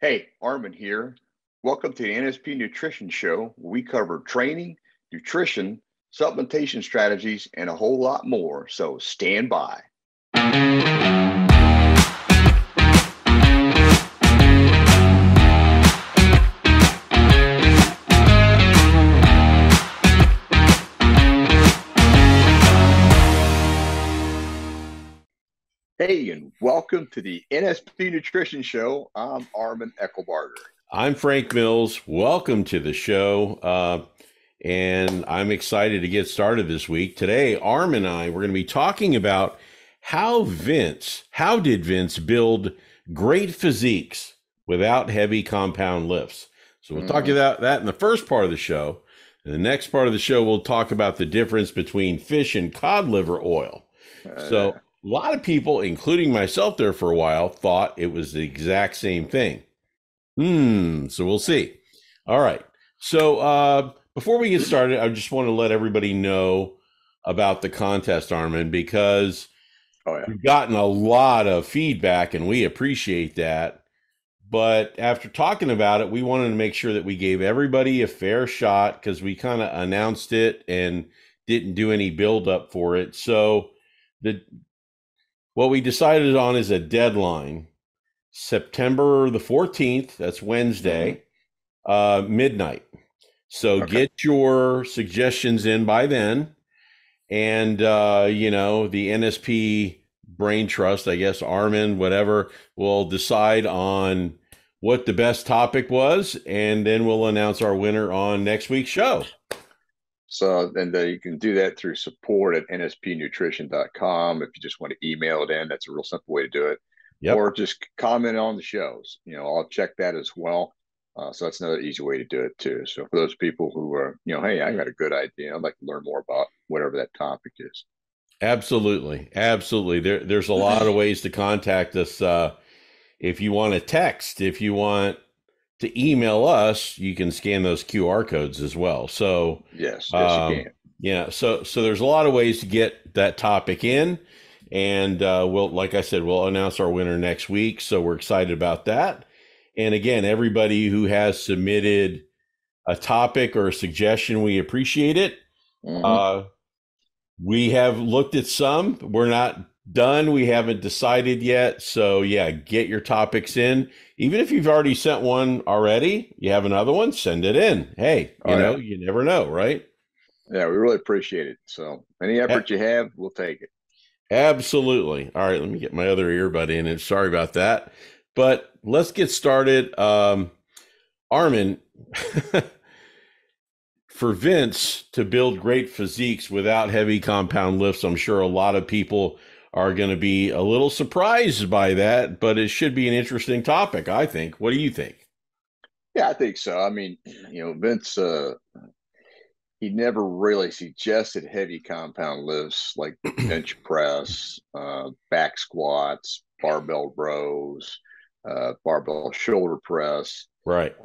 Hey, Arman here. Welcome to the NSP Nutrition Show, where we cover training, nutrition, supplementation strategies, and a whole lot more. So stand by. Hey, and welcome to the NSP Nutrition Show. I'm Arman Eckelbarger. I'm Frank Mills. Welcome to the show. And I'm excited to get started this week. Today, Arm and I, we're going to be talking about how did Vince build great physiques without heavy compound lifts? So we'll talk about that in the first part of the show. In the next part of the show, we'll talk about the difference between fish and cod liver oil. So a lot of people, including myself there for a while, thought it was the exact same thing. So we'll see. All right. So before we get started, I just want to let everybody know about the contest, Arman, because we've gotten a lot of feedback and we appreciate that. But after talking about it, we wanted to make sure that we gave everybody a fair shot because we kind of announced it and didn't do any build up for it. So what we decided on is a deadline, September the 14th, that's Wednesday, midnight. So get your suggestions in by then. And, the NSP Brain Trust, I guess, Arman, whatever, will decide on what the best topic was. And then we'll announce our winner on next week's show. So then you can do that through support@nspnutrition.com. If you just want to email it in, that's a real simple way to do it. Yep. Or just comment on the shows. I'll check that as well. So that's another easy way to do it too. So for those people who are, hey, I got a good idea, I'd like to learn more about whatever that topic is. Absolutely. Absolutely. There's a lot of ways to contact us. If you want to text, if you want to email us, you can scan those QR codes as well. So yes, you can. Yeah. So there's a lot of ways to get that topic in. And like I said, we'll announce our winner next week. So we're excited about that. And again, everybody who has submitted a topic or a suggestion, we appreciate it. We have looked at some. We're not done. We haven't decided yet. So yeah, get your topics in. Even if you've already sent one already, you have another one, send it in. Hey, you never know, right? Yeah, we really appreciate it. So any effort you have, we'll take it. Absolutely. All right, let me get my other earbud in, and sorry about that. But let's get started. Arman, for Vince to build great physiques without heavy compound lifts, I'm sure a lot of people are going to be a little surprised by that, but it should be an interesting topic, I think. What do you think? Yeah, I think so. I mean, Vince, he never really suggested heavy compound lifts like bench press, back squats, barbell rows, barbell shoulder press, right.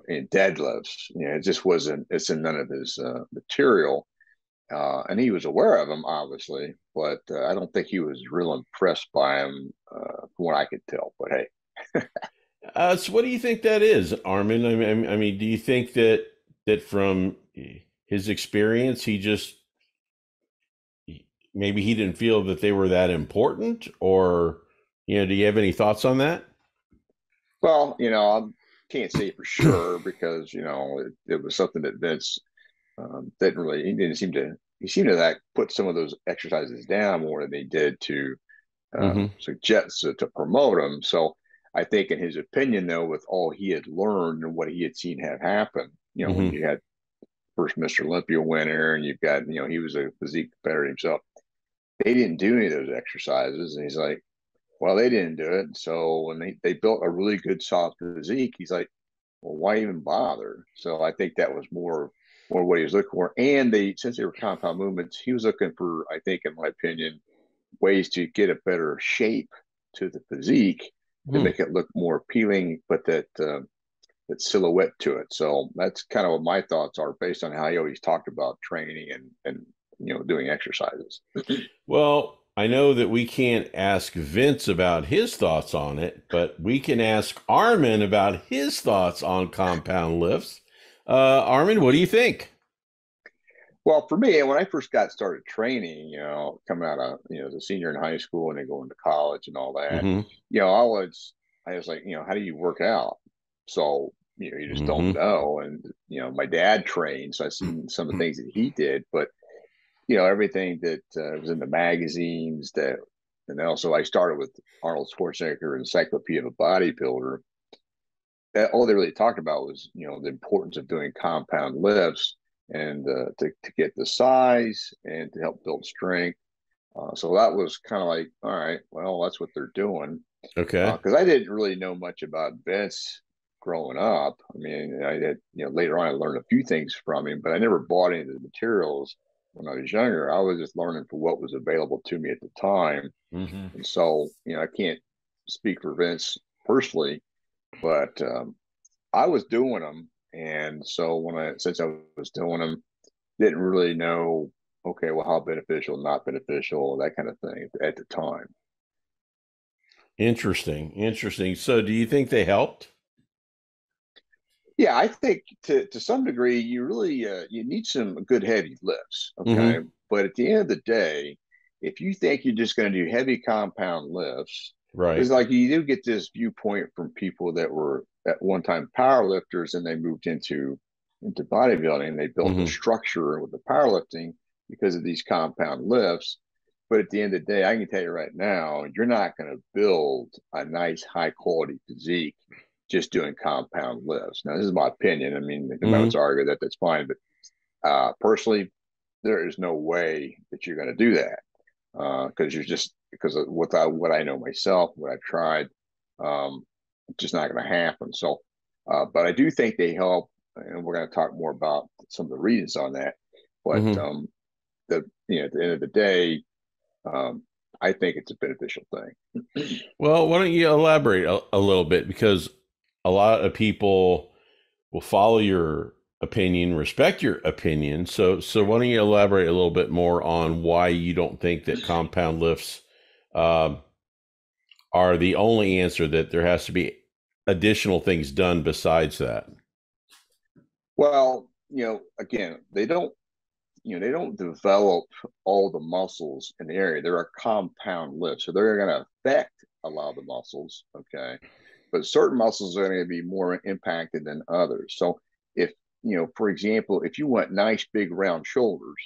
and deadlifts. It just wasn't. It's in none of his material, and he was aware of them, obviously, but I don't think he was real impressed by them, from what I could tell. But hey. So what do you think that is, Arman? I mean, do you think that from his experience, maybe he didn't feel that they were that important, or, do you have any thoughts on that? Well, I can't say for sure because, it was something that Vince he seemed to put some of those exercises down more than they did to suggest to promote them. So I think in his opinion, though, with all he had learned and what he had seen have happen, when you had first Mr. Olympia winner, and you've got, he was a physique competitor himself. They didn't do any of those exercises. And he's like, well, they didn't do it. So when they built a really good soft physique, he's like, well, why even bother? So I think that was more what he was looking for. And since they were compound movements, he was looking for, I think, in my opinion, ways to get a better shape to the physique to make it look more appealing, but that silhouette to it. So that's kind of what my thoughts are based on how he always talked about training and doing exercises. Well, I know that we can't ask Vince about his thoughts on it, but we can ask Arman about his thoughts on compound lifts. Arman, what do you think? Well, for me, when I first got started training, coming out of, as a senior in high school and then going to college and all that, Mm-hmm. you know, I was, I was like, how do you work out? So, you just don't Mm-hmm. know. And, my dad trained, so I seen some of the things that he did, but, everything that was in the magazines and also I started with Arnold Schwarzenegger, Encyclopedia of a Bodybuilder. That all they really talked about was, the importance of doing compound lifts and to get the size and to help build strength. So that was kind of like, all right, well, that's what they're doing. Okay. Because I didn't really know much about Vince growing up. I mean, I had, later on I learned a few things from him, but I never bought any of the materials when I was younger. I was just learning for what was available to me at the time. Mm-hmm. And so, I can't speak for Vince personally, but I was doing them. And so since I was doing them, didn't really know, okay, well, how beneficial, not beneficial, that kind of thing at the time. Interesting. Interesting. So, do you think they helped? Yeah, I think to some degree, you really you need some good heavy lifts. Okay, Mm-hmm. but at the end of the day, if you think you're just going to do heavy compound lifts, Right. because like you do get this viewpoint from people that were at one time power lifters and they moved into bodybuilding and they built a Mm-hmm. structure with the powerlifting because of these compound lifts. But at the end of the day, I can tell you right now, you're not going to build a nice high quality physique just doing compound lifts. Now, this is my opinion. I mean, the Mm-hmm. opponents argue that that's fine, but personally, there is no way that you're going to do that because you're just because of what I know myself, what I've tried, it's just not going to happen. So, but I do think they help, and we're going to talk more about some of the reasons on that. But Mm-hmm. at the end of the day, um, I think it's a beneficial thing. Well, why don't you elaborate a little bit? Because a lot of people will follow your opinion, respect your opinion. So why don't you elaborate a little bit more on why you don't think that compound lifts um, are the only answer, that there has to be additional things done besides that? Well, again, they don't develop all the muscles in the area. There are compound lifts, so they're going to affect a lot of the muscles. Okay, but certain muscles are going to be more impacted than others. So if for example, if you want nice big round shoulders,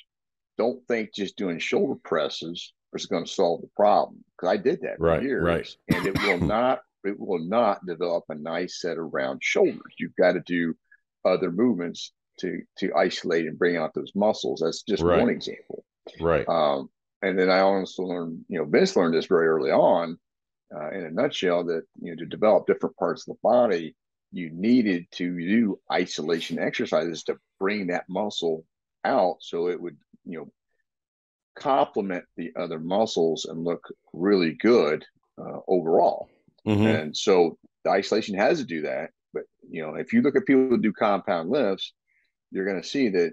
don't think just doing shoulder presses is going to solve the problem. Because I did that for Right, right. years, and it will not develop a nice set of round shoulders. You've got to do other movements to isolate and bring out those muscles. That's just one Right, example. right. Um, and then I also learned, Vince learned this very early on, in a nutshell, that to develop different parts of the body, you needed to do isolation exercises to bring that muscle out, so it would complement the other muscles and look really good overall. Mm-hmm. And so the isolation has to do that. But if you look at people who do compound lifts, you're going to see that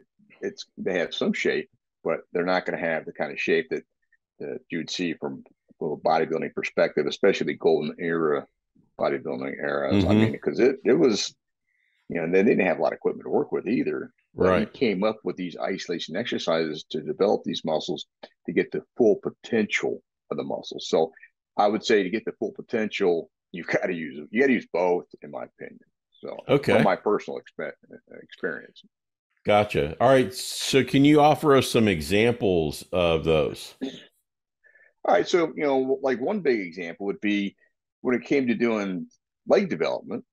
they have some shape, but they're not going to have the kind of shape that you'd see from a bodybuilding perspective, especially the golden era bodybuilding eras. I mean, Mm-hmm. because it was, they didn't have a lot of equipment to work with either. But he Right. came up with these isolation exercises to develop these muscles to get the full potential of the muscles. So I would say to get the full potential, you got to use both, in my opinion. So from Okay. my personal experience. Gotcha. All right. So can you offer us some examples of those? All right, so like one big example would be when it came to doing leg development.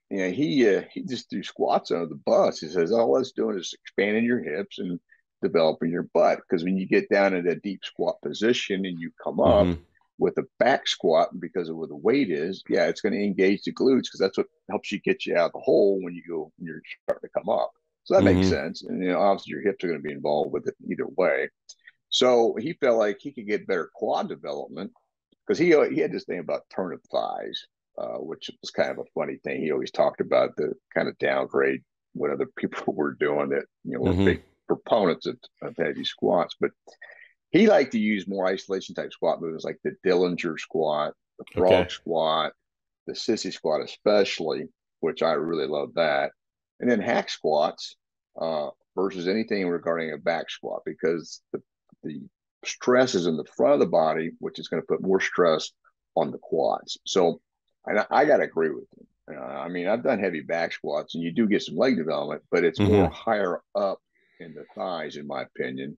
He just threw squats under the bus. He says, "All that's doing is expanding your hips and developing your butt." Because when you get down in that deep squat position and you come up Mm-hmm. with a back squat, because of where the weight is, yeah, it's going to engage the glutes because that's what helps you get you out of the hole when you're starting to come up. So that makes Mm-hmm. sense, and obviously your hips are going to be involved with it either way. So he felt like he could get better quad development because he had this thing about turnip thighs, which was kind of a funny thing. He always talked about the kind of downgrade what other people were doing that were Mm-hmm. big proponents of heavy squats. But he liked to use more isolation type squat movements like the Dillinger squat, the frog Okay. squat, the sissy squat, especially, which I really love that. And then hack squats versus anything regarding a back squat because the stress is in the front of the body, which is going to put more stress on the quads. So I got to agree with you. I mean, I've done heavy back squats and you do get some leg development, but it's more Hmm. higher up in the thighs, in my opinion.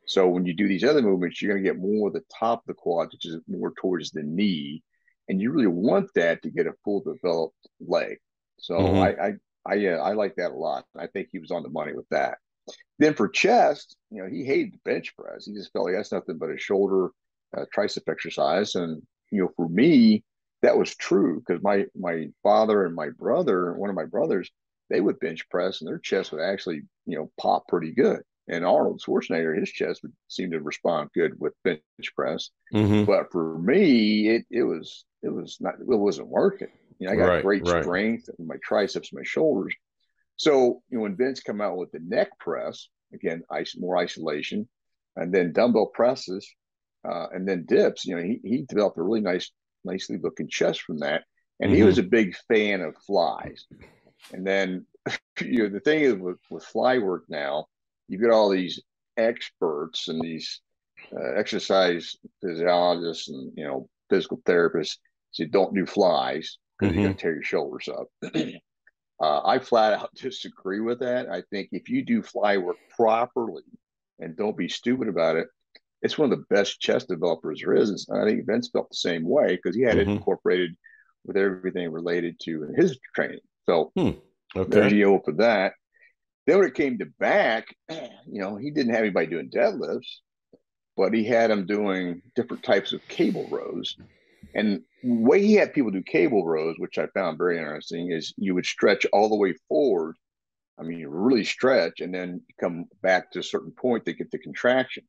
So when you do these other movements, you're going to get more of the top of the quad, which is more towards the knee, and you really want that to get a full developed leg. So Hmm. I like that a lot. I think he was on the money with that. Then for chest, he hated the bench press. He just felt like that's nothing but a shoulder tricep exercise. And for me, that was true because my father and my brother, one of my brothers, they would bench press and their chest would actually pop pretty good. And Arnold Schwarzenegger, his chest would seem to respond good with bench press. Hmm. But for me, it wasn't working. I got Right. great Right. strength in my triceps, my shoulders. So when Vince come out with the neck press, again, more isolation, and then dumbbell presses, and then dips, he developed a really nicely looking chest from that. And he was a Hmm. big fan of flies. And then the thing is with fly work now, you've got all these experts and these exercise physiologists and physical therapists say don't do flies because you're going Hmm. to tear your shoulders up. I flat out disagree with that. I think if you do fly work properly and don't be stupid about it, it's one of the best chest developers there is. And I think Vince felt the same way because he had it Hmm. incorporated with everything related to his training. So Hmm. there's Okay. Yale for that. Then when it came to back, he didn't have anybody doing deadlifts, but he had them doing different types of cable rows. And the way he had people do cable rows, which I found very interesting, is you would stretch all the way forward. I mean, you really stretch and then come back to a certain point to get the contraction.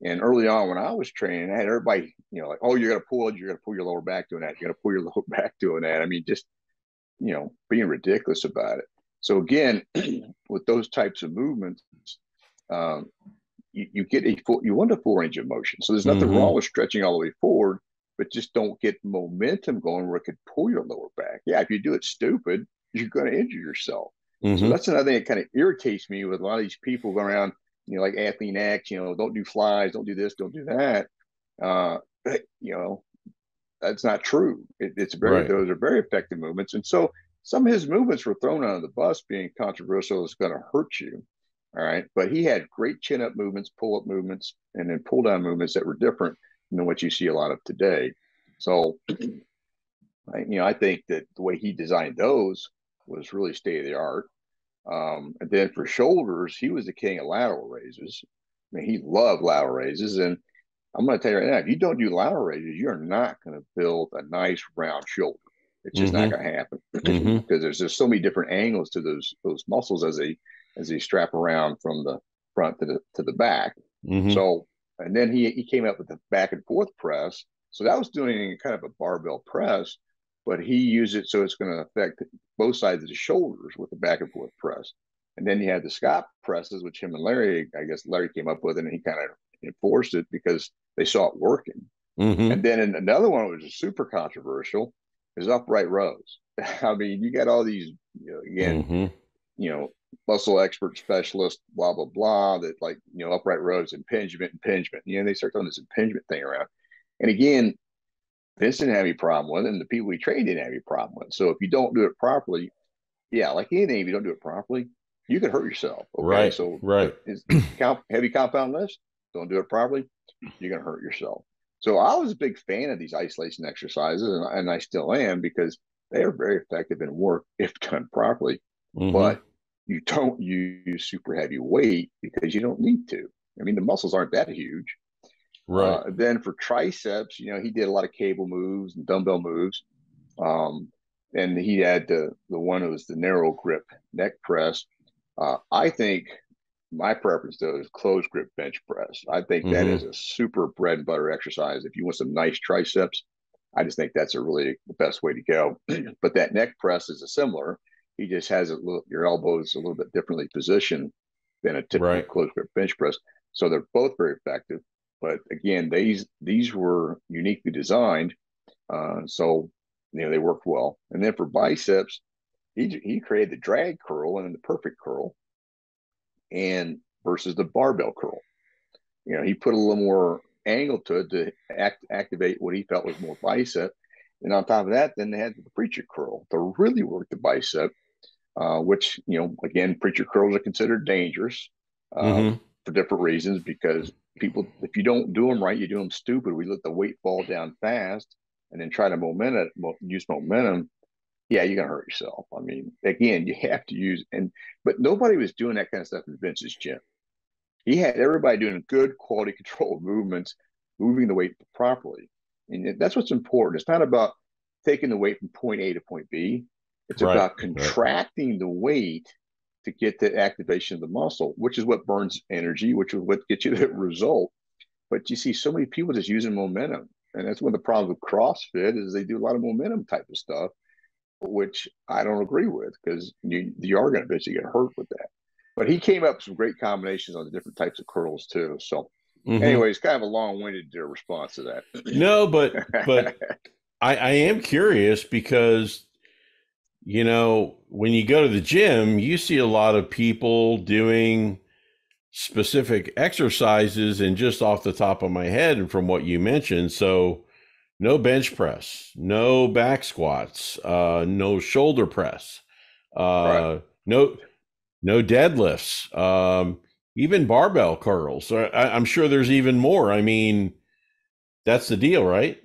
And early on, when I was training, I had everybody, like, oh, you're gonna pull your lower back doing that. You're gonna pull your lower back doing that. I mean, just being ridiculous about it. So again, with those types of movements, um, you get you want a full range of motion. So there's nothing wrong Hmm. with stretching all the way forward, but just don't get momentum going where it could pull your lower back. Yeah, if you do it stupid, you're going to injure yourself. So Hmm. that's another thing that kind of irritates me with a lot of these people going around, like Athlete X, don't do flies, don't do this, don't do that. Uh, you know, that's not true. Right. Those are very effective movements. And so some of his movements were thrown under the bus being controversial is going to hurt you. All right. But he had great chin up movements, pull up movements, and then pull down movements that were different than what you see a lot of today. So, I think that the way he designed those was really state of the art. And then for shoulders, he was the king of lateral raises. I mean, he loved lateral raises. And I'm going to tell you right now, if you don't do lateral raises, you're not going to build a nice round shoulder. It's just not Hmm. going to happen Hmm. because there's just so many different angles to those muscles as they strap around from the front to the back. Hmm. So, and then he came up with the back and forth press. So that was doing kind of a barbell press, but he used it so it's going to affect both sides of the shoulders with the back and forth press. And then you had the Scott presses, which him and Larry, I guess Larry came up with, and he kind of enforced it because they saw it working. And Hmm. then in another one, which is super controversial, is upright rows. I mean, you got all these, again, Hmm. you know, muscle expert specialist, blah, blah, blah, that like, upright rows, impingement. They start throwing this impingement thing around. And again, Vince didn't have any problem with it, and the people we trained didn't have any problem with it. So if you don't do it properly, yeah, like anything, if you don't do it properly, you can hurt yourself. Okay. Right. So Right. it's heavy compound lifts, don't do it properly, you're going to hurt yourself. So I was a big fan of these isolation exercises, and I still am because they are very effective and work if done properly. Hmm. But you don't use super heavy weight because you don't need to. I mean, the muscles aren't that huge. Right. Then for triceps, he did a lot of cable moves and dumbbell moves. Um, and he had the one that was the narrow grip neck press. I think my preference though is closed grip bench press. I think that is Hmm. a super bread and butter exercise. If you want some nice triceps, I just think that's a really the best way to go. But that neck press is a similar. He just has your elbows a little bit differently positioned than a typical Right. closed grip bench press. So they're both very effective. But again, these were uniquely designed, so they worked well. And then for biceps, he created the drag curl and the perfect curl, and versus the barbell curl. He put a little more angle to it to activate what he felt was more bicep. And on top of that, then they had the preacher curl to really work the bicep, which, again, preacher curls are considered dangerous Mm-hmm. for different reasons, because people, if you don't do them right, you do them stupid. We let the weight fall down fast and then try to use momentum. Yeah, you're gonna hurt yourself. I mean, again, you have to use but nobody was doing that kind of stuff in Vince's gym. He had everybody doing good quality control movements, moving the weight properly. And that's what's important. It's not about taking the weight from point A to point B. It's Right. about Right. contracting the weight to get the activation of the muscle, which is what burns energy, which is what gets you the result. But you see so many people just using momentum. And that's one of the problems with CrossFit is they do a lot of momentum type of stuff, which I don't agree with, because you are going to eventually get hurt with that. But he came up with some great combinations on the different types of curls too. So, Mm-hmm. anyways, kind of a long-winded response to No, but that. I am curious because when you go to the gym, you see a lot of people doing specific exercises, and just off the top of my head and from what you mentioned, so no bench press, no back squats, no shoulder press, Right. no deadlifts, even barbell curls. So I'm sure there's even more. I mean, that's the deal, right?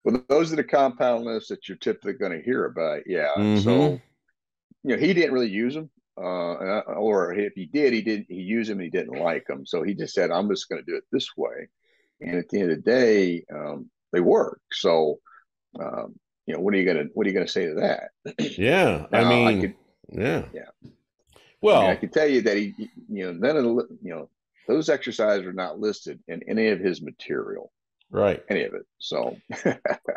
Well, those are the compound lifts that you're typically going to hear about. Yeah. Mm-hmm. So, he didn't really use them. Or if he did, he used them and he didn't like them. So he just said, I'm just going to do it this way. And at the end of the day, they work. So, what are you gonna say to that? Yeah. I Now, mean, yeah. yeah, I Well, can tell you that none of the, those exercises are not listed in any of his material, right. any of it. So,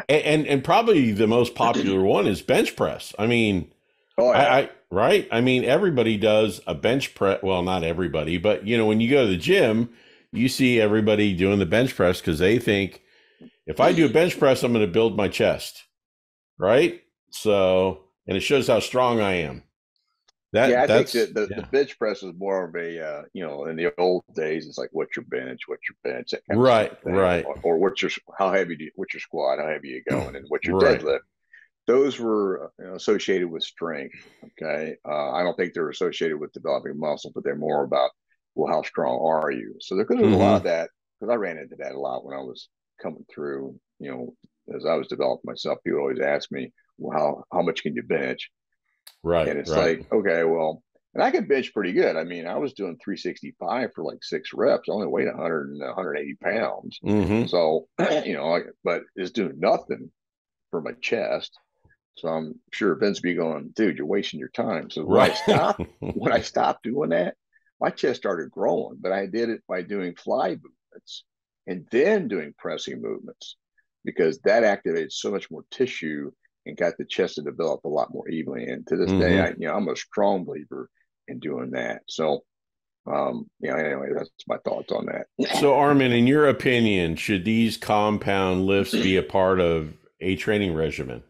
And probably the most popular one is bench press. I mean, oh yeah, I right. I mean, everybody does a bench press. Well, not everybody, but when you go to the gym, you see everybody doing the bench press because they think if I do a bench press, I'm going to build my chest, right? So, and it shows how strong I am. yeah. I think That's that the yeah. bench press is more of a, in the old days, it's like what's your bench, that kind of Right, stupid thing, right, or what's your squat, how heavy you going, and what's your right, deadlift. Those were associated with strength. Okay, I don't think they're associated with developing muscle, but they're more about, well, how strong are you? So there could have been a lot of mm-hmm, that, because I ran into that a lot when I was coming through. As I was developing myself, people always ask me, well, how much can you bench? right, And it's right, like, okay, well, and I could bench pretty good. I mean, I was doing 365 for like 6 reps. I only weighed 100 and 180 pounds. mm-hmm, So, but it's doing nothing for my chest. So I'm sure Vince be going, dude, you're wasting your time. So right, when I stopped doing that, my chest started growing, but I did it by doing fly movements and then doing pressing movements, because that activated so much more tissue and got the chest to develop a lot more evenly. And to this day, mm-hmm. I'm a strong believer in doing that. So, anyway, that's my thoughts on that. So, Armin, in your opinion, should these compound lifts be a part of a training regimen?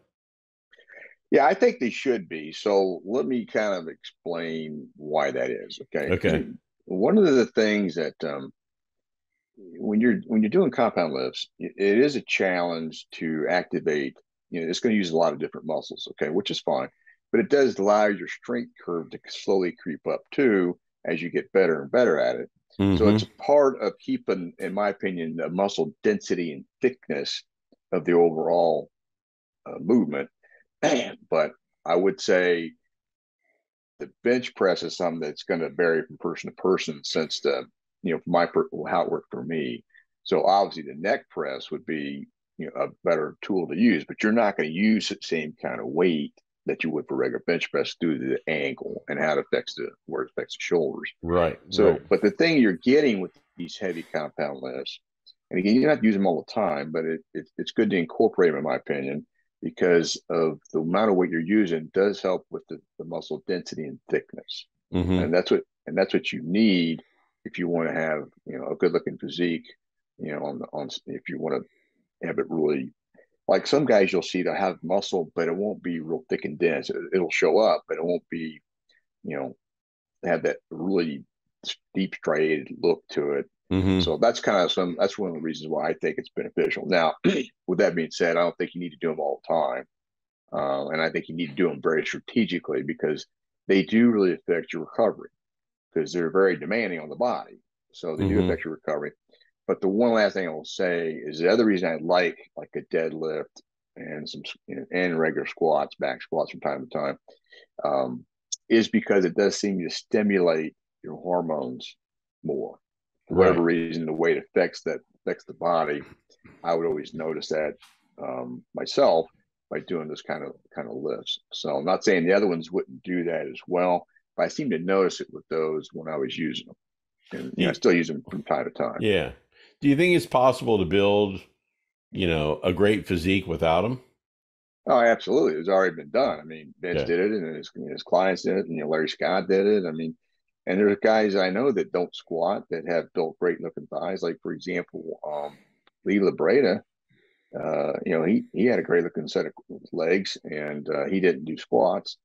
Yeah, I think they should be. So let me kind of explain why that is. Okay. Okay. One of the things that when you're doing compound lifts, it is a challenge to activate. It's going to use a lot of different muscles. Okay, which is fine, but it does allow your strength curve to slowly creep up too as you get better and better at it. So it's Mm-hmm. a part of keeping, in my opinion, the muscle density and thickness of the overall movement. But I would say the bench press is something that's going to vary from person to person, since how it worked for me. So obviously the neck press would be a better tool to use, but you're not going to use the same kind of weight that you would for regular bench press due to the angle and how it affects where it affects the shoulders. Right, right. So, but the thing you're getting with these heavy compound lifts, and again, you don't have to use them all the time, but it's good to incorporate them, in my opinion, because of the amount of weight you're using does help with the muscle density and thickness. Mm-hmm. And that's what you need if you want to have, a good looking physique on if you want to have it really, like some guys you'll see that have muscle, but it won't be real thick and dense. It'll show up, but it won't be, you know, have that really deep striated look to it. Mm-hmm. So that's one of the reasons why I think it's beneficial. Now, with that being said, I don't think you need to do them all the time. And I think you need to do them very strategically because they do really affect your recovery because they're very demanding on the body. So they do Mm-hmm. affect your recovery. But the one last thing I will say is the other reason I like a deadlift and and regular squats, back squats from time to time, um, is because it does seem to stimulate your hormones more. For whatever Right. reason, the way it affects the body, I would always notice that myself by doing this kind of lifts. So I'm not saying the other ones wouldn't do that as well, but I seem to notice it with those when I was using them, and I still use them from time to time. Yeah. Do you think it's possible to build, a great physique without them? Oh, absolutely. It's already been done. I mean, Vince Yeah. did it, and his clients did it, and Larry Scott did it. I mean, and there's guys I know that don't squat that have built great looking thighs. Like for example, Lee Labreda. He had a great looking set of legs, and he didn't do squats,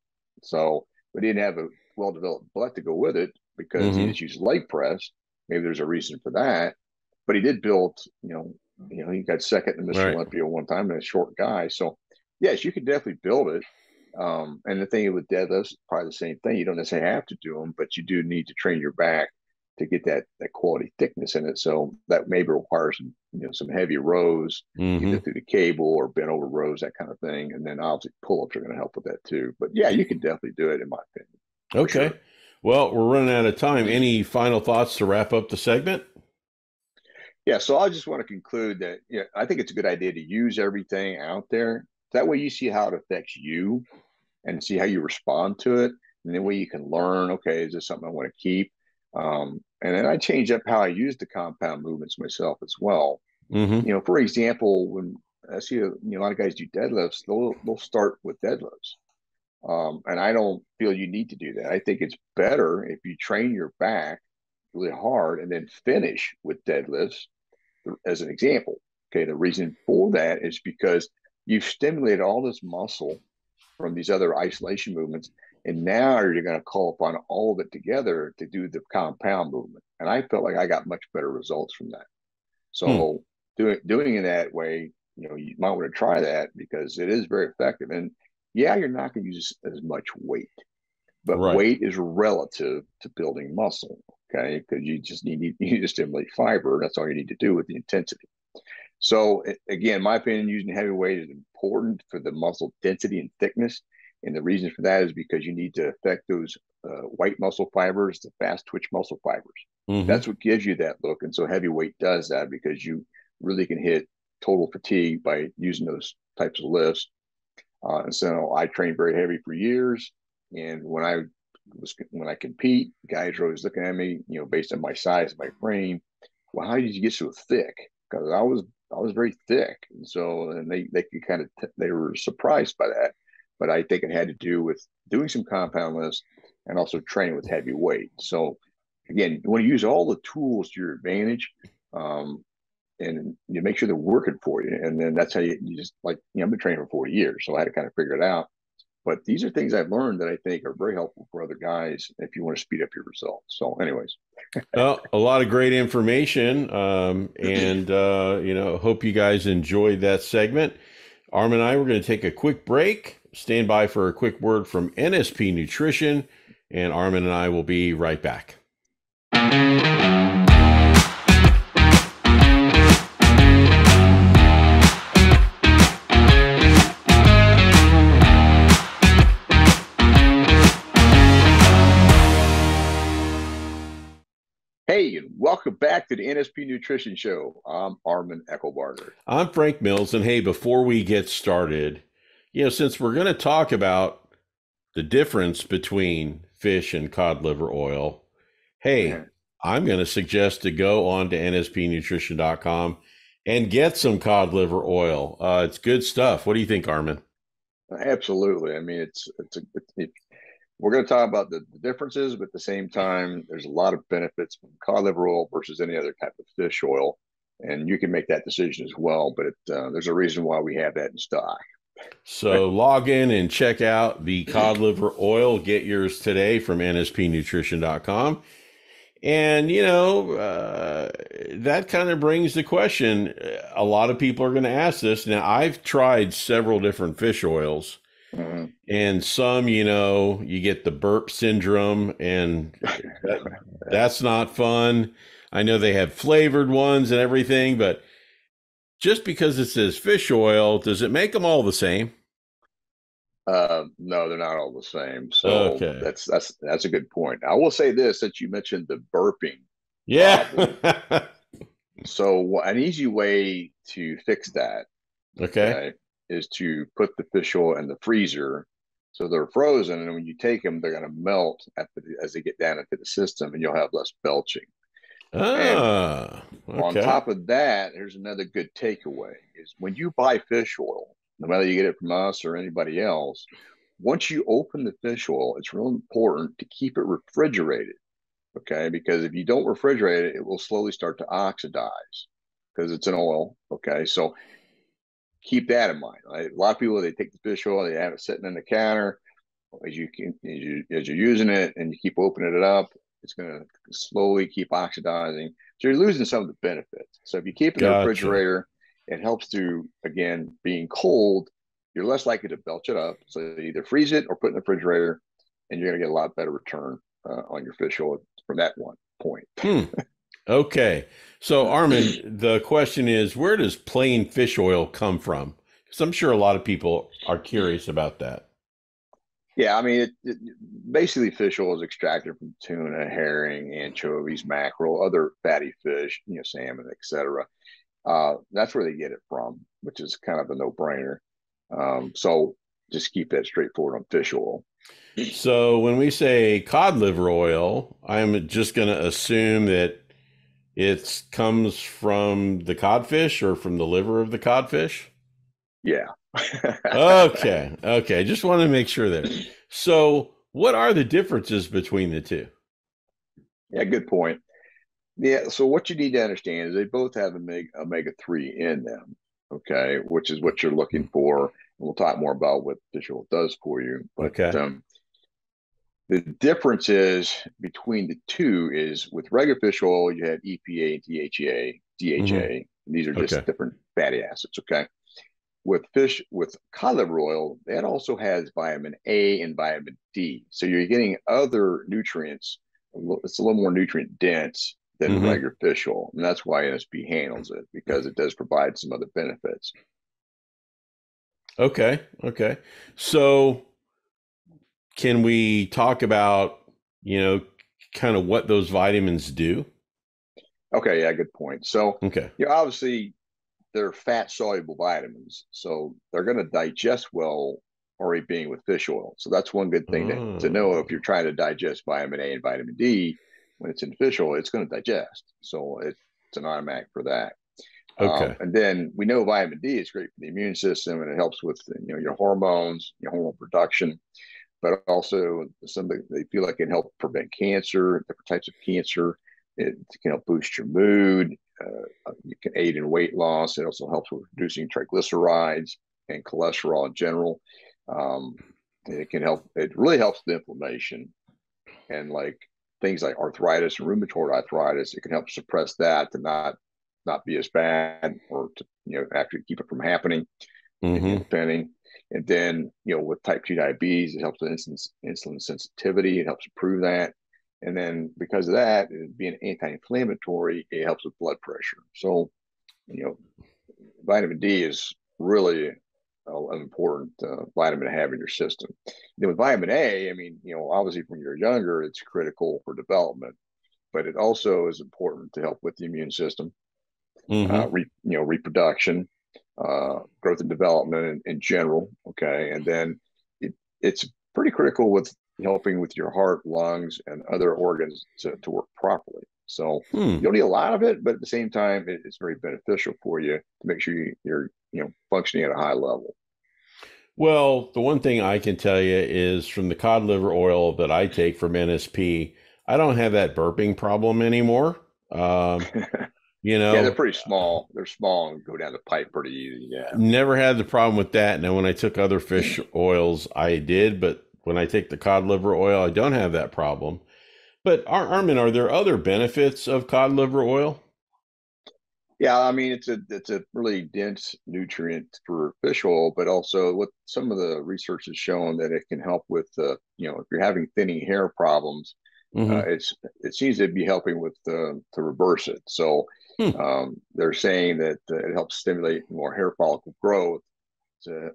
so we didn't have a well developed butt to go with it because he Mm-hmm. just used leg press. Maybe there's a reason for that, but he did build. He got second in Mr. Right. Olympia one time, and a short guy. So yes, you could definitely build it. And the thing with deadlifts, probably the same thing. You don't necessarily have to do them, but you do need to train your back to get that quality thickness in it. So that maybe requires some heavy rows, either Mm-hmm. through the cable or bent over rows, that kind of thing. And then obviously pull ups are going to help with that too. But yeah, you can definitely do it in my opinion, for Okay. sure. Well, we're running out of time. Any final thoughts to wrap up the segment? Yeah, so I just want to conclude that I think it's a good idea to use everything out there. That way you see how it affects you and see how you respond to it. And then way you can learn, okay, is this something I want to keep? And then I change up how I use the compound movements myself as well. Mm-hmm. For example, when I see a lot of guys do deadlifts, they'll start with deadlifts. And I don't feel you need to do that. I think it's better if you train your back really hard and then finish with deadlifts as an example. Okay, the reason for that is because you've stimulated all this muscle from these other isolation movements. And now you're going to call upon all of it together to do the compound movement. And I felt like I got much better results from that. Hmm. So doing it that way, you might want to try that because it is very effective. And yeah, you're not going to use as much weight, but Right. weight is relative to building muscle. Okay, because you need to stimulate fiber. That's all you need to do with the intensity. So again, my opinion, using heavy weight is important for the muscle density and thickness. And the reason for that is because you need to affect those white muscle fibers, the fast twitch muscle fibers. Mm-hmm. That's what gives you that look. And so heavy weight does that because you really can hit total fatigue by using those types of lifts. And so I trained very heavy for years. And when I compete, guys are always looking at me, based on my size, my frame. Well, how did you get so thick? Because I was very thick, and so and they could they were surprised by that. But I think it had to do with doing some compound lifts and also training with heavy weight. So again, you want to use all the tools to your advantage. Um, and you make sure they're working for you. And then that's how you just I've been training for 40 years, so I had to kind of figure it out. But these are things I've learned that I think are very helpful for other guys if you want to speed up your results. So, anyways, Well, a lot of great information. And hope you guys enjoyed that segment. Arm and I, we're going to take a quick break. Stand by for a quick word from NSP Nutrition, and Armin and I will be right back. hey, and welcome back to the NSP Nutrition Show. I'm Arman Eckelbarger. I'm Frank Mills, and hey, before we get started, since we're going to talk about the difference between fish and cod liver oil, hey, I'm going to suggest to go on to nspnutrition.com and get some cod liver oil. It's good stuff. What do you think, Armin? Absolutely. I mean, we're going to talk about the differences, but at the same time, there's a lot of benefits from cod liver oil versus any other type of fish oil. and you can make that decision as well. But there's a reason why we have that in stock. So log in and check out the Cod Liver Oil. Get yours today from nspnutrition.com. And, that kind of brings the question. A lot of people are going to ask this. Now, I've tried several different fish oils, and some, you get the burp syndrome, and that's not fun. I know they have flavored ones and everything, but just because it says fish oil, does it make them all the same? No, they're not all the same. So Okay. that's a good point. I will say this, that you mentioned the burping Yeah. problem. So an easy way to fix that, Okay. is to put the fish oil in the freezer so they're frozen, and when you take them, they're going to melt as they get down into the system, and you'll have less belching. And on Okay. top of that, here's another good takeaway: is when you buy fish oil, no matter you get it from us or anybody else, once you open the fish oil, it's real important to keep it refrigerated. Okay, because if you don't refrigerate it, it will slowly start to oxidize because it's an oil. Okay, so keep that in mind. Right? A lot of people, they take the fish oil, they have it sitting in the counter. As you're using it and you keep opening it up, it's going to slowly keep oxidizing. So you're losing some of the benefits. So if you keep it in the Gotcha. refrigerator, it helps to, again, being cold, you're less likely to belch it up. So you either freeze it or put it in the refrigerator, and you're going to get a lot better return on your fish oil from that one point. Okay. So, Arman, the question is, where does plain fish oil come from? Because I'm sure a lot of people are curious about that. Yeah, I mean, basically fish oil is extracted from tuna, herring, anchovies, mackerel, other fatty fish, salmon, etc. That's where they get it from, which is kind of a no-brainer. So just keep that straightforward on fish oil. So, when we say cod liver oil, I'm just going to assume that it comes from the codfish or from the liver of the codfish. Yeah. Okay. Okay. Just want to make sure there. So, what are the differences between the two? Yeah, good point. Yeah, so what you need to understand is they both have omega 3 in them, okay, which is what you're looking for. And we'll talk more about what fish oil does for you. But Okay. the difference is between the two is with regular fish oil, you have EPA and Hmm. DHA. And these are just Okay. different fatty acids, okay? With cod liver oil, that also has vitamin A and vitamin D. So you're getting other nutrients. It's a little more nutrient dense than Hmm. regular fish oil. And that's why NSP handles it, because it does provide some other benefits. Okay. Okay. So, can we talk about, you know, kind of what those vitamins do? Okay, yeah, good point. So, Okay. obviously they're fat soluble vitamins, so they're going to digest well already being with fish oil. So that's one good thing to know. If Oh, you're trying to digest vitamin A and vitamin D when it's in fish oil, it's going to digest. So it's an automatic for that. okay. And then we know vitamin D is great for the immune system, and it helps with your hormones, your hormone production. But also, some they feel like it can help prevent cancer, different types of cancer. It can help boost your mood. You can aid in weight loss. It also helps with reducing triglycerides and cholesterol in general. Um, it can help. It really helps with inflammation and like things like arthritis and rheumatoid arthritis. It can help suppress that to not be as bad, or to actually keep it from happening, Hmm. depending. And then with type 2 diabetes, it helps with insulin sensitivity. It helps improve that. And then because of that, it being anti-inflammatory, it helps with blood pressure. So you know, vitamin D is really an important vitamin to have in your system. Then with vitamin A, I mean, obviously when you're younger, it's critical for development, but it also is important to help with the immune system, Hmm. reproduction, growth and development in general. Okay, and then it's pretty critical with helping with your heart, lungs, and other organs to work properly. So you Hmm. don't need a lot of it, but at the same time, it's very beneficial for you to make sure you're functioning at a high level. Well, the one thing I can tell you is from the cod liver oil that I take from NSP, I don't have that burping problem anymore. You Yeah, they're know, pretty small. They're small and go down the pipe pretty easy. Yeah. never had the problem with that. Now, when I took other fish oils, I did, but when I take the cod liver oil, I don't have that problem. But Armin, are there other benefits of cod liver oil? Yeah, I mean it's a really dense nutrient for fish oil, but also what some of the research has shown that it can help with if you're having thinning hair problems, Mm-hmm. it seems to be helping with to reverse it. So Hmm. they're saying that it helps stimulate more hair follicle growth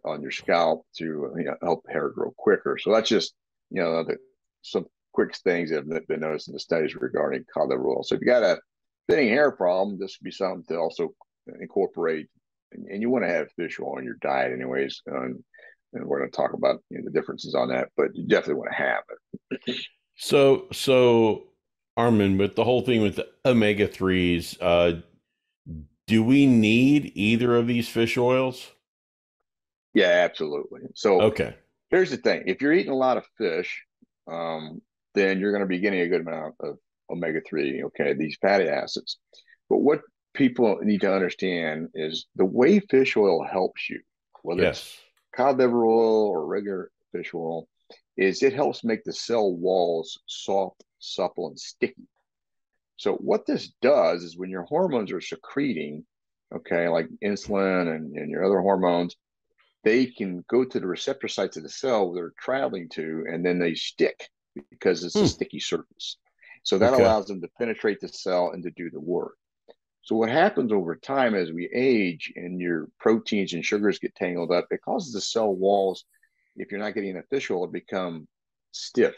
on your scalp to help hair grow quicker. So that's just some quick things that have been noticed in the studies regarding cod liver oil. So if you got a thinning hair problem, this would be something to also incorporate. And you want to have fish oil in your diet, anyways. And we're going to talk about the differences on that, but you definitely want to have it. So Armin, with the whole thing with the omega threes, do we need either of these fish oils? Yeah, absolutely. So Okay. here's the thing: if you're eating a lot of fish, um, then you're going to be getting a good amount of omega 3. Okay, these fatty acids. But what people need to understand is the way fish oil helps you, whether it's Yes. cod liver oil or regular fish oil, is it helps make the cell walls soft, supple, and sticky. So what this does is when your hormones are secreting, okay, like insulin and your other hormones, they can go to the receptor sites of the cell they're traveling to, and then they stick because it's a Hmm. sticky surface. So that Okay. allows them to penetrate the cell and to do the work. So what happens over time as we age and your proteins and sugars get tangled up, it causes the cell walls, if you're not getting enough fish oil, to become stiff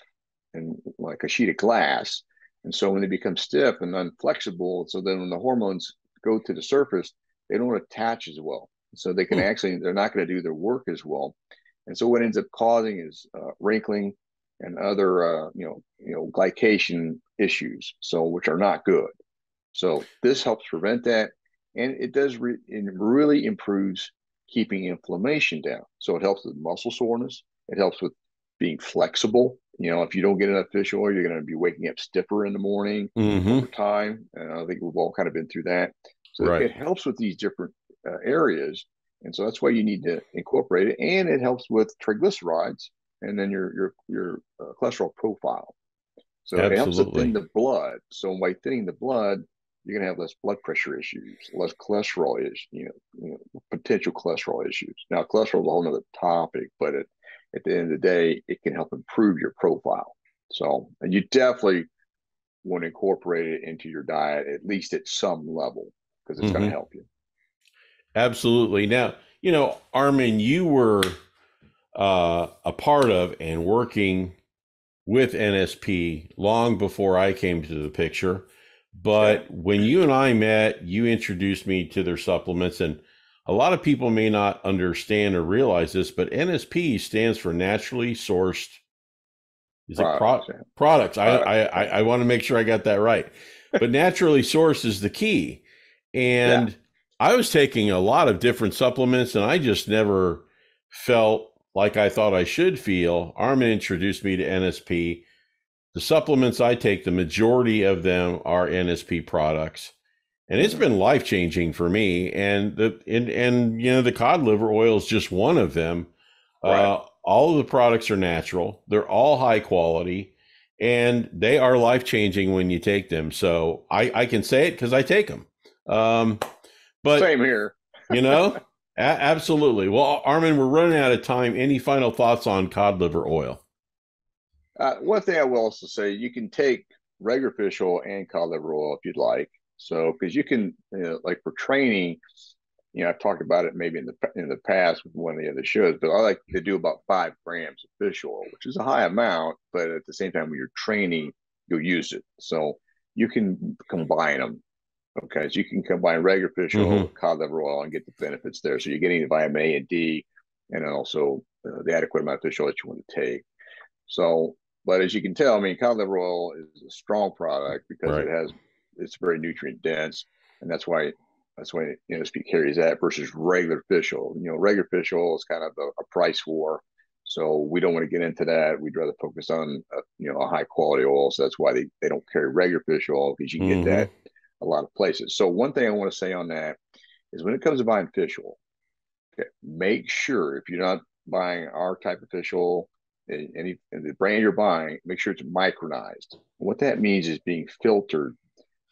and like a sheet of glass. And so when they become stiff and unflexible, so then when the hormones go to the surface, they don't attach as well. So they can Hmm. actually, they're not going to do their work as well. And so what ends up causing is wrinkling and other, glycation issues. So which are not good. So this helps prevent that, and it really improves keeping inflammation down. So it helps with muscle soreness. It helps with being flexible. If you don't get enough fish oil, you're going to be waking up stiffer in the morning over Mm-hmm. time. And I think we've all kind of been through that. So Right. it helps with these different areas, and so that's why you need to incorporate it. And it helps with triglycerides, and then your cholesterol profile. So it helps to thin Absolutely. the blood. So by thinning the blood, you're going to have less blood pressure issues, less cholesterol issues, potential cholesterol issues. Now, cholesterol is a whole other topic, but at the end of the day, it can help improve your profile. So, and you definitely want to incorporate it into your diet, at least at some level, because it's going to Mm-hmm. help you. Absolutely. Now, Armin, you were a part of and working with NSP long before I came to the picture. Okay. But when you and I met, you introduced me to their supplements. And a lot of people may not understand or realize this, but NSP stands for naturally sourced. Is it Products. Yeah. products? Products. I want to make sure I got that right. But naturally sourced is the key. Yeah. And I was taking a lot of different supplements and I just never felt like I thought I should feel. Armin introduced me to NSP. The supplements I take, the majority of them are NSP products. And it's Mm-hmm. been life changing for me. And the cod liver oil is just one of them. Right. All of the products are natural. They're all high quality, and they are life changing when you take them. So I can say it because I take them. Um, but Same here. you know, absolutely. Well, Armin, we're running out of time. Any final thoughts on cod liver oil? One thing I will also say, you can take regular fish oil and cod liver oil if you'd like. So, because you can, like for training, I've talked about it maybe in the past with one of the other shows, but I like to do about 5 grams of fish oil, which is a high amount, but at the same time, when you're training, you'll use it. So you can combine them. Okay, so you can combine regular fish oil Mm-hmm. with cod liver oil and get the benefits there. So you're getting the vitamin A and D, and then also the adequate amount of fish oil that you want to take. So, but as you can tell, I mean, cod liver oil is a strong product because Right. it's very nutrient dense, and that's why NSP carries that versus regular fish oil. Regular fish oil is kind of a price war, so we don't want to get into that. We'd rather focus on a high quality oil. So that's why they don't carry regular fish oil because you can get Mm-hmm. that a lot of places. So one thing I want to say on that is when it comes to buying fish oil, okay, make sure if you're not buying our type of fish oil, any the brand you're buying, make sure it's micronized. What that means is being filtered,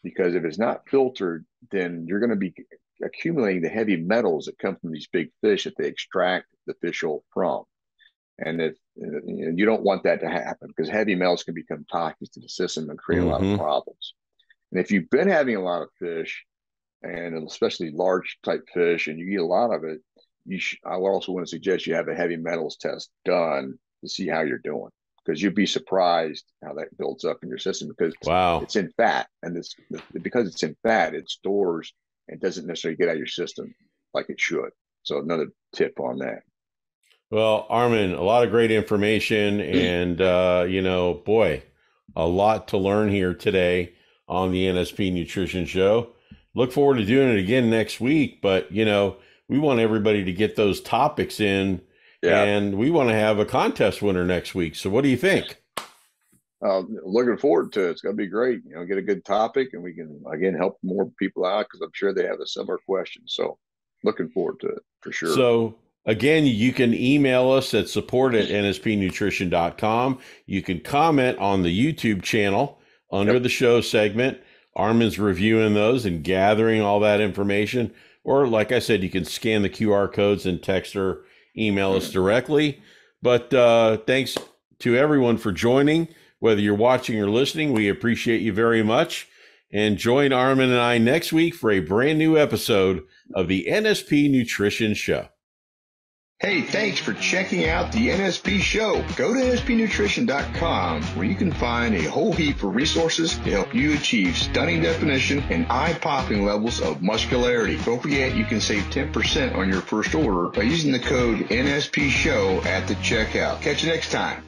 because if it's not filtered, then you're going to be accumulating the heavy metals that come from these big fish that they extract the fish oil from. And if you don't want that to happen, because heavy metals can become toxic to the system and create a lot of Mm-hmm. problems. And if you've been having a lot of fish, and especially large type fish, and you eat a lot of it, I would also want to suggest you have a heavy metals test done to see how you're doing, because you'd be surprised how that builds up in your system, because Wow. it's in fat, and because it's in fat, it stores and doesn't necessarily get out of your system like it should. So another tip on that. Well, Arman, a lot of great information, and boy, a lot to learn here today on the NSP Nutrition Show. Look forward to doing it again next week, but we want everybody to get those topics in, Yeah. and we want to have a contest winner next week. So what do you think? Looking forward to it. It's going to be great. Get a good topic, and we can, again, help more people out, because I'm sure they have a similar question. So looking forward to it for sure. So again, you can email us at support@nspnutrition.com. You can comment on the YouTube channel under the show segment. Arman's reviewing those and gathering all that information. Or like I said, you can scan the QR codes and text or email us directly. But thanks to everyone for joining. Whether you're watching or listening, we appreciate you very much. And join Arman and I next week for a brand new episode of the NSP Nutrition Show. Hey, thanks for checking out the NSP Show. Go to nspnutrition.com, where you can find a whole heap of resources to help you achieve stunning definition and eye-popping levels of muscularity. Don't forget, you can save 10% on your first order by using the code NSP Show at the checkout. Catch you next time.